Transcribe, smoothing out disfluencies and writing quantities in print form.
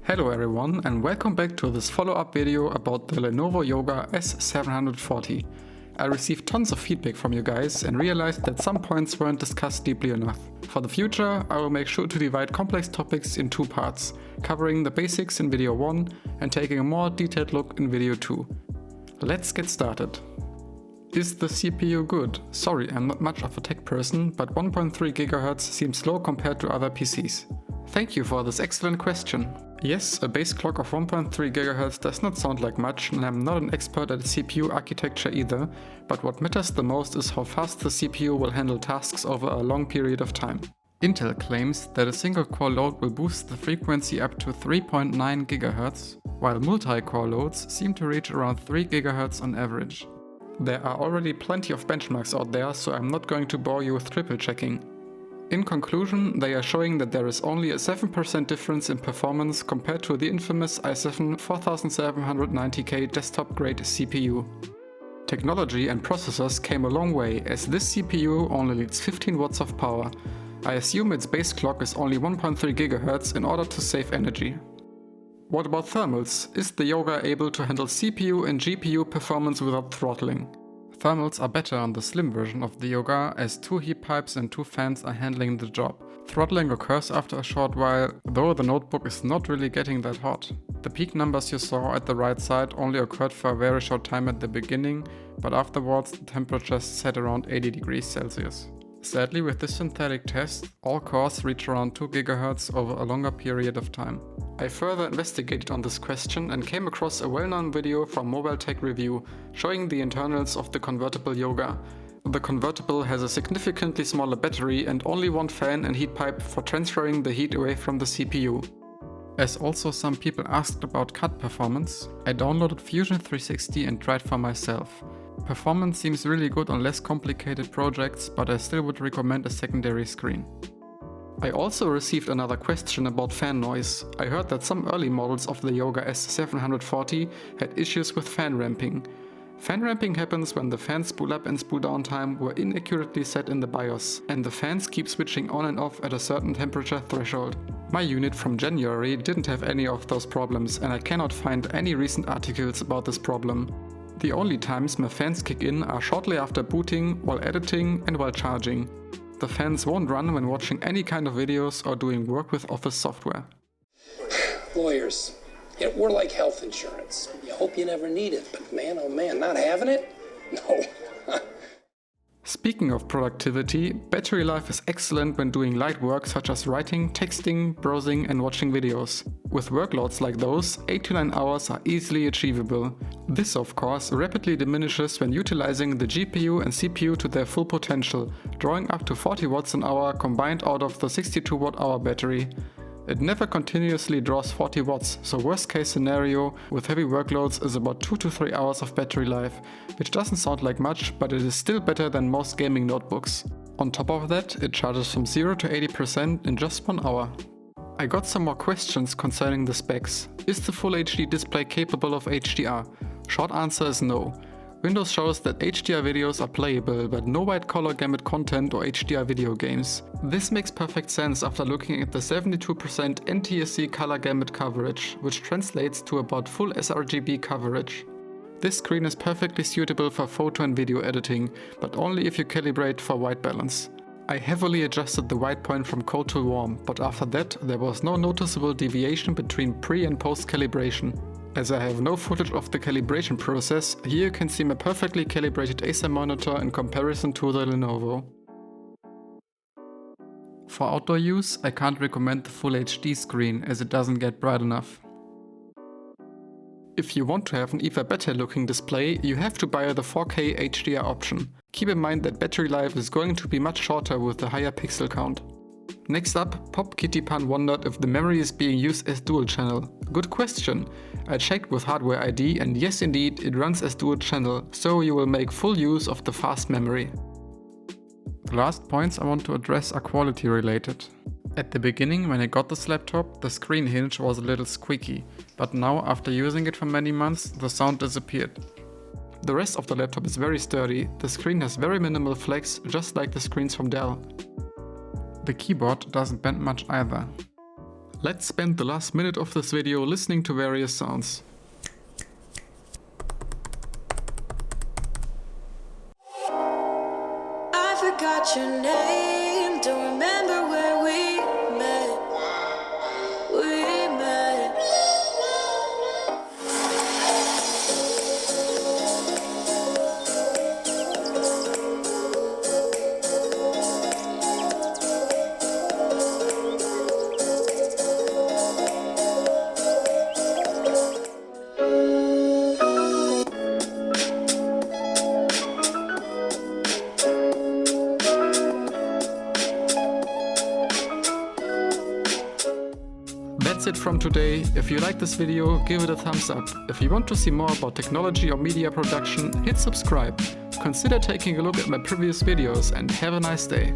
Hello everyone and welcome back to this follow-up video about the Lenovo Yoga S740. I received tons of feedback from you guys and realized that some points weren't discussed deeply enough. For the future, I will make sure to divide complex topics in two parts, covering the basics in video 1 and taking a more detailed look in video 2. Let's get started. Is the CPU good? Sorry, I'm not much of a tech person, but 1.3 GHz seems slow compared to other PCs. Thank you for this excellent question. Yes, a base clock of 1.3 GHz does not sound like much, and I'm not an expert at CPU architecture either, but what matters the most is how fast the CPU will handle tasks over a long period of time. Intel claims that a single core load will boost the frequency up to 3.9 GHz, while multi-core loads seem to reach around 3 GHz on average. There are already plenty of benchmarks out there, so I'm not going to bore you with triple checking. In conclusion, they are showing that there is only a 7% difference in performance compared to the infamous i7 4790K desktop-grade CPU. Technology and processors came a long way, as this CPU only needs 15 watts of power. I assume its base clock is only 1.3 GHz in order to save energy. What about thermals? Is the Yoga able to handle CPU and GPU performance without throttling? Thermals are better on the slim version of the Yoga, as 2 heat pipes and 2 fans are handling the job. Throttling occurs after a short while, though the notebook is not really getting that hot. The peak numbers you saw at the right side only occurred for a very short time at the beginning, but afterwards the temperature set around 80 degrees Celsius. Sadly, with this synthetic test, all cores reach around 2 GHz over a longer period of time. I further investigated on this question and came across a well-known video from Mobile Tech Review showing the internals of the convertible Yoga. The convertible has a significantly smaller battery and only one fan and heat pipe for transferring the heat away from the CPU. As also some people asked about CAD performance, I downloaded Fusion 360 and tried for myself. Performance seems really good on less complicated projects, but I still would recommend a secondary screen. I also received another question about fan noise. I heard that some early models of the Yoga S740 had issues with fan ramping. Fan ramping happens when the fan spool up and spool down time were inaccurately set in the BIOS, and the fans keep switching on and off at a certain temperature threshold. My unit from January didn't have any of those problems, and I cannot find any recent articles about this problem. The only times my fans kick in are shortly after booting, while editing and while charging. The fans won't run when watching any kind of videos or doing work with Office software. Lawyers, we're like health insurance. You hope you never need it, but man, oh man, not having it? No. Speaking of productivity, battery life is excellent when doing light work such as writing, texting, browsing and watching videos. With workloads like those, 8 to 9 hours are easily achievable. This of course rapidly diminishes when utilizing the GPU and CPU to their full potential, drawing up to 40 watts an hour combined out of the 62 watt-hour battery. It never continuously draws 40 watts, so worst case scenario with heavy workloads is about 2 to 3 hours of battery life, which doesn't sound like much, but it is still better than most gaming notebooks. On top of that, it charges from 0 to 80% in just 1 hour. I got some more questions concerning the specs. Is the Full HD display capable of HDR? Short answer is no. Windows shows that HDR videos are playable, but no white color gamut content or HDR video games. This makes perfect sense after looking at the 72% NTSC color gamut coverage, which translates to about full sRGB coverage. This screen is perfectly suitable for photo and video editing, but only if you calibrate for white balance. I heavily adjusted the white point from cold to warm, but after that there was no noticeable deviation between pre and post calibration. As I have no footage of the calibration process, here you can see my perfectly calibrated Acer monitor in comparison to the Lenovo. For outdoor use, I can't recommend the Full HD screen as it doesn't get bright enough. If you want to have an even better looking display, you have to buy the 4K HDR option. Keep in mind that battery life is going to be much shorter with the higher pixel count. Next up, PopKittyPan wondered if the memory is being used as dual channel. Good question. I checked with Hardware ID and yes indeed it runs as dual channel, so you will make full use of the fast memory. The last points I want to address are quality related. At the beginning when I got this laptop, the screen hinge was a little squeaky, but now after using it for many months, the sound disappeared. The rest of the laptop is very sturdy, the screen has very minimal flex, just like the screens from Dell. The keyboard doesn't bend much either. Let's spend the last minute of this video listening to various sounds. I forgot your name, don't remember where we met. We met. That's it from today. If you like this video, give it a thumbs up. If you want to see more about technology or media production, hit subscribe. Consider taking a look at my previous videos and have a nice day.